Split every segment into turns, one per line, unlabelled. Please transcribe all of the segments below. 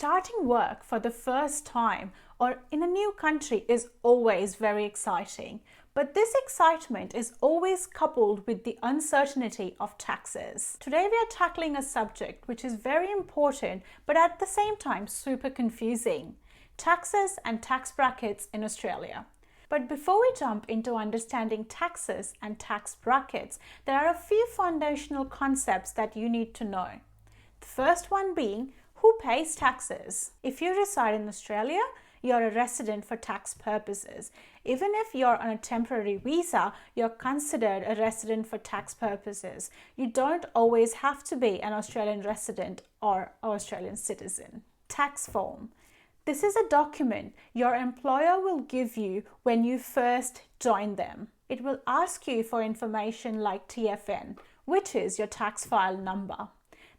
Starting work for the first time or in a new country is always very exciting, but this excitement is always coupled with the uncertainty of taxes. Today we are tackling a subject which is very important but at the same time super confusing: taxes and tax brackets in Australia. But before we jump into understanding taxes and tax brackets, there are a few foundational concepts that you need to know. The first one being, who pays taxes? If you reside in Australia, you're a resident for tax purposes. Even if you're on a temporary visa, you're considered a resident for tax purposes. You don't always have to be an Australian resident or Australian citizen. Tax form. This is a document your employer will give you when you first join them. It will ask you for information like TFN, which is your tax file number.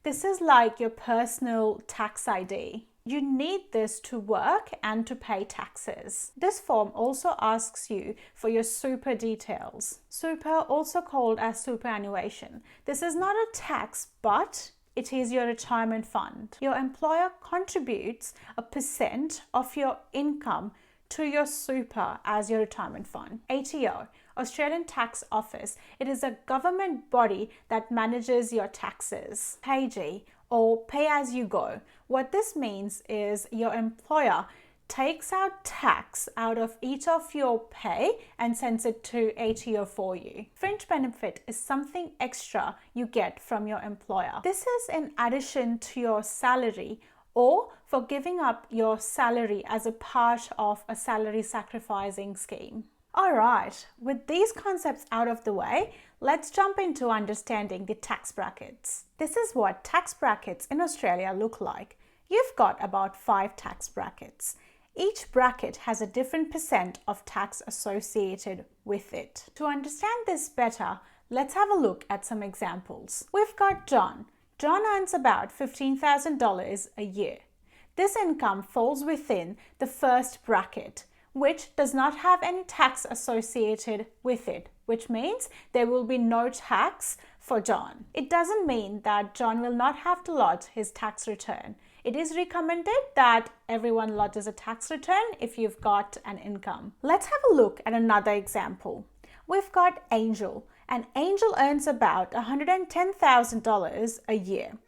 This is like your personal tax ID. You need this to work and to pay taxes. This form also asks you for your super details. Super, also called as superannuation. This is not a tax, but it is your retirement fund. Your employer contributes a % of your income to your super as your retirement fund. ATO, Australian Tax Office. It is a government body that manages your taxes. PAYG, or pay as you go. What this means is your employer takes out tax out of each of your pay and sends it to ATO for you. Fringe benefit is something extra you get from your employer. This is in addition to your salary or for giving up your salary as a part of a salary sacrificing scheme. Alright, with these concepts out of the way, let's jump into understanding the tax brackets. This is what tax brackets in Australia look like. You've got about 5 tax brackets. Each bracket has a different % of tax associated with it. To understand this better, let's have a look at some examples. We've got John. John earns about $15,000 a year. This income falls within the first bracket, which does not have any tax associated with it, which means there will be no tax for John. It doesn't mean that John will not have to lodge his tax return. It is recommended that everyone lodges a tax return if you've got an income. Let's have a look at another example. We've got Angel, and Angel earns about $110,000 a year.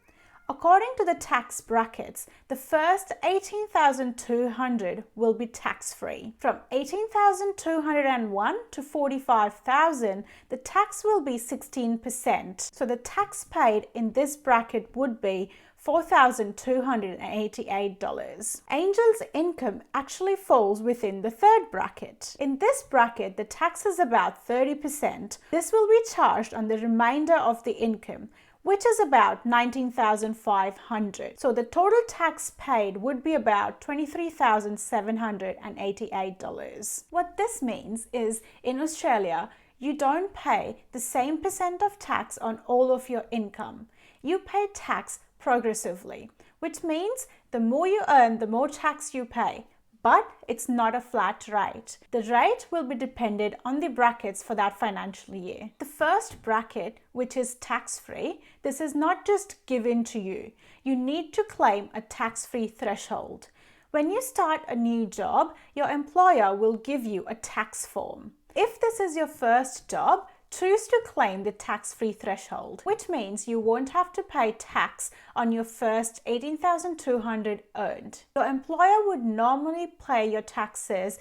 According to the tax brackets, the first $18,200 will be tax-free. From $18,201 to $45,000, the tax will be 16%. So the tax paid in this bracket would be $4,288. Angel's income actually falls within the third bracket. In this bracket, the tax is about 30%. This will be charged on the remainder of the income, which is about $19,500. So the total tax paid would be about $23,788. What this means is in Australia, you don't pay the same % of tax on all of your income. You pay tax progressively, which means the more you earn, the more tax you pay. But it's not a flat rate. The rate will be dependent on the brackets for that financial year. The first bracket, which is tax-free, this is not just given to you. You need to claim a tax-free threshold. When you start a new job, your employer will give you a tax form. If this is your first job, choose to claim the tax-free threshold, which means you won't have to pay tax on your first $18,200 earned. Your employer would normally pay your taxes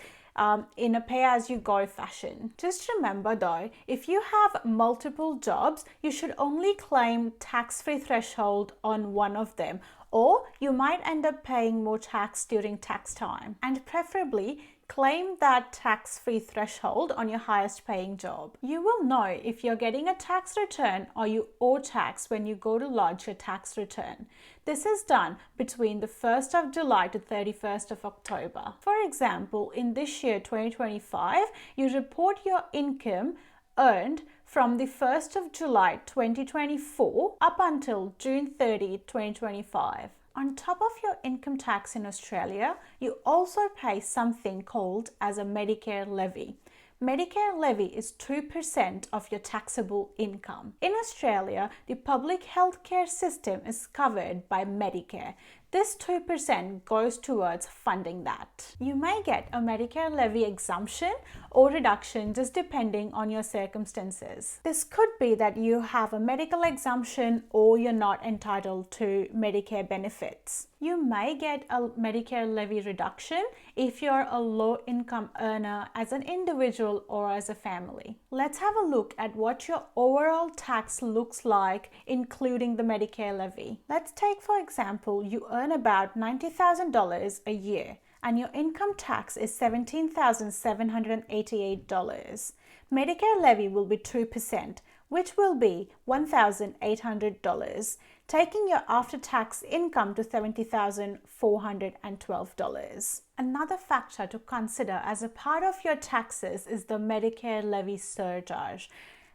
in a pay-as-you-go fashion. Just remember though, if you have multiple jobs, you should only claim tax-free threshold on one of them, or you might end up paying more tax during tax time. And preferably, claim that tax-free threshold on your highest paying job. You will know if you're getting a tax return or you owe tax when you go to lodge your tax return. This is done between the 1st of July to 31st of October. For example, in this year 2025, you report your income earned from the 1st of July 2024 up until June 30, 2025. On top of your income tax in Australia, you also pay something called as a Medicare levy. Medicare levy is 2% of your taxable income. In Australia, the public healthcare system is covered by Medicare. This 2% goes towards funding that. You may get a Medicare levy exemption or reduction just depending on your circumstances. This could be that you have a medical exemption or you're not entitled to Medicare benefits. You may get a Medicare levy reduction if you're a low-income earner as an individual or as a family. Let's have a look at what your overall tax looks like, including the Medicare levy. Let's take, for example, you earn about $90,000 a year and your income tax is $17,788. Medicare levy will be 2%, which will be $1,800, taking your after-tax income to $70,412. Another factor to consider as a part of your taxes is the Medicare Levy Surcharge.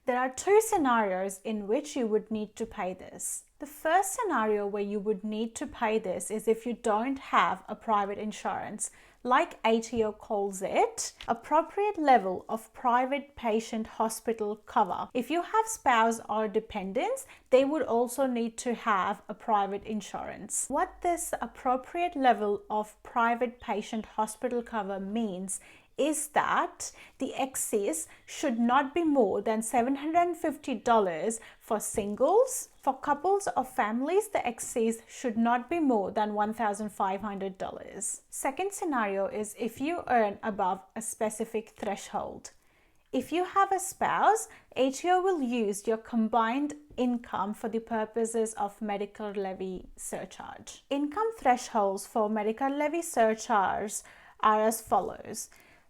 There are two scenarios in which you would need to pay this. The first scenario where you would need to pay this is if you don't have a private insurance, like ATO calls it, appropriate level of private patient hospital cover. If you have spouse or dependents, they would also need to have a private insurance. What this appropriate level of private patient hospital cover means is that the excess should not be more than $750 for singles. For couples or families, the excess should not be more than $1,500. Second scenario is if you earn above a specific threshold. If you have a spouse, ATO will use your combined income for the purposes of Medicare Levy Surcharge. Income thresholds for Medicare Levy Surcharge are as follows.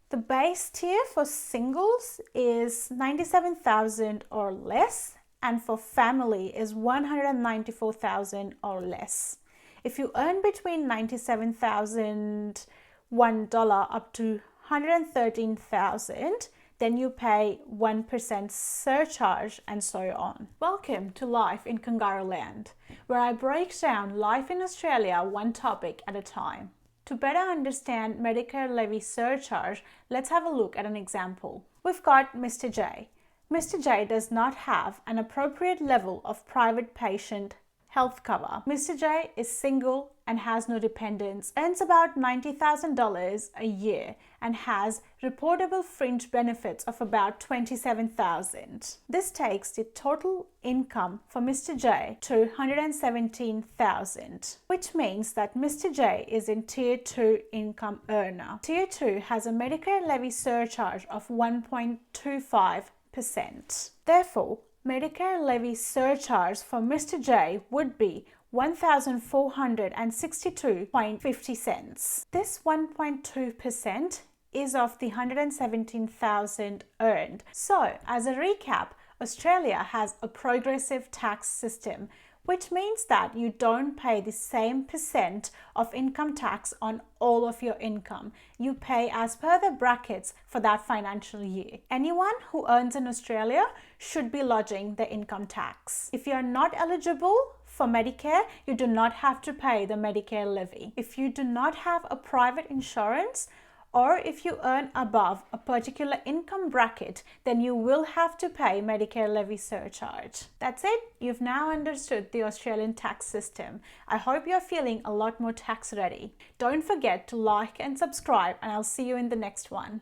The base tier for singles is $97,000 or less, and for family is $194,000 or less. If you earn between $97,001 up to $113,000, then you pay 1% surcharge and so on. Welcome to Life in Kangaroo Land, where I break down life in Australia one topic at a time. To better understand Medicare Levy Surcharge, let's have a look at an example. We've got Mr. J. Mr. J does not have an appropriate level of private patient health cover. Mr. J is single and has no dependents, earns about $90,000 a year and has reportable fringe benefits of about $27,000. This takes the total income for Mr. J to $117,000, which means that Mr. J is in Tier 2 income earner. Tier 2 has a Medicare levy surcharge of 1.25%. Therefore, Medicare levy surcharge for Mr. J would be $1,462.50. This 1.2% is of the $117,000 earned. So, as a recap, Australia has a progressive tax system, which means that you don't pay the same percent of income tax on all of your income. You pay as per the brackets for that financial year. Anyone who earns in Australia should be lodging the income tax. If you are not eligible for Medicare, you do not have to pay the Medicare levy. If you do not have a private insurance, or if you earn above a particular income bracket, then you will have to pay Medicare levy surcharge. That's it. You've now understood the Australian tax system. I hope you're feeling a lot more tax ready. Don't forget to like and subscribe, and I'll see you in the next one.